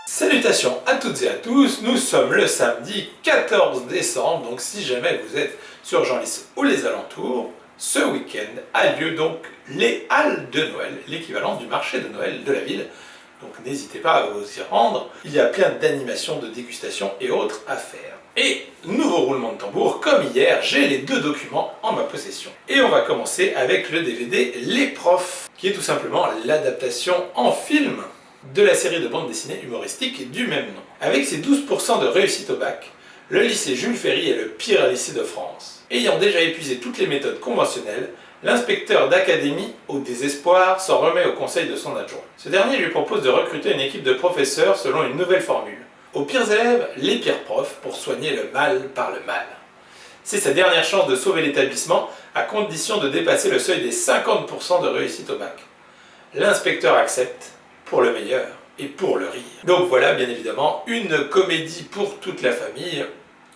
Salutations à toutes et à tous, nous sommes le samedi 14 décembre, donc si jamais vous êtes sur Genlis ou les alentours, ce week-end a lieu donc les Halles de Noël, l'équivalent du marché de Noël de la ville. Donc n'hésitez pas à vous y rendre, il y a plein d'animations, de dégustations et autres à faire. Et nouveau roulement de tambour, comme hier, j'ai les deux documents en ma possession. Et on va commencer avec le DVD Les Profs, qui est tout simplement l'adaptation en film de la série de bande dessinée humoristique du même nom. Avec ses 12% de réussite au bac, le lycée Jules Ferry est le pire lycée de France. Ayant déjà épuisé toutes les méthodes conventionnelles, l'inspecteur d'académie, au désespoir, s'en remet au conseil de son adjoint. Ce dernier lui propose de recruter une équipe de professeurs selon une nouvelle formule. Aux pires élèves, les pires profs, pour soigner le mal par le mal. C'est sa dernière chance de sauver l'établissement, à condition de dépasser le seuil des 50% de réussite au bac. L'inspecteur accepte, pour le meilleur et pour le rire. Donc voilà, bien évidemment, une comédie pour toute la famille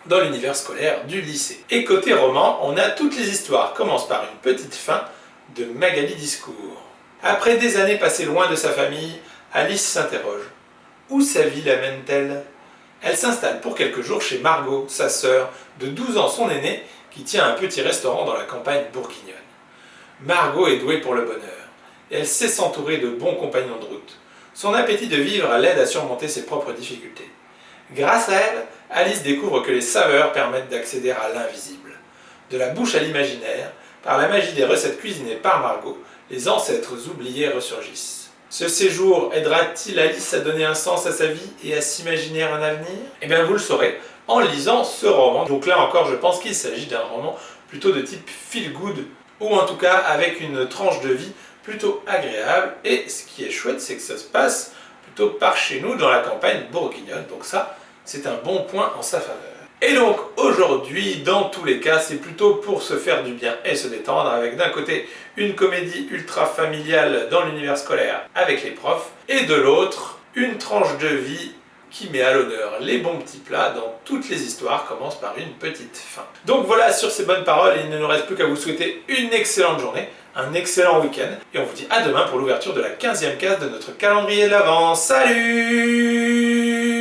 dans l'univers scolaire du lycée. Et côté roman, on a toutes les histoires commencent par une petite fin de Magali Discours. Après des années passées loin de sa famille, Alice s'interroge. Où sa vie l'amène-t-elle? Elle s'installe pour quelques jours chez Margot, sa sœur, de 12 ans son aînée, qui tient un petit restaurant dans la campagne bourguignonne. Margot est douée pour le bonheur, et elle sait s'entourer de bons compagnons de route. Son appétit de vivre l'aide à surmonter ses propres difficultés. Grâce à elle, Alice découvre que les saveurs permettent d'accéder à l'invisible. De la bouche à l'imaginaire, par la magie des recettes cuisinées par Margot, les ancêtres oubliés ressurgissent. Ce séjour aidera-t-il Alice à donner un sens à sa vie et à s'imaginer un avenir? Eh bien vous le saurez en lisant ce roman. Donc là encore, je pense qu'il s'agit d'un roman plutôt de type feel good, ou en tout cas avec une tranche de vie plutôt agréable, et ce qui est chouette, c'est que ça se passe plutôt par chez nous, dans la campagne bourguignonne, donc ça, c'est un bon point en sa faveur. Et donc, aujourd'hui, dans tous les cas, c'est plutôt pour se faire du bien et se détendre, avec d'un côté, une comédie ultra familiale dans l'univers scolaire avec les profs, et de l'autre, une tranche de vie qui met à l'honneur les bons petits plats dans toutes les histoires commencent par une petite fin. Donc voilà, sur ces bonnes paroles, il ne nous reste plus qu'à vous souhaiter une excellente journée, un excellent week-end, et on vous dit à demain pour l'ouverture de la 15e case de notre calendrier de l'Avent. Salut!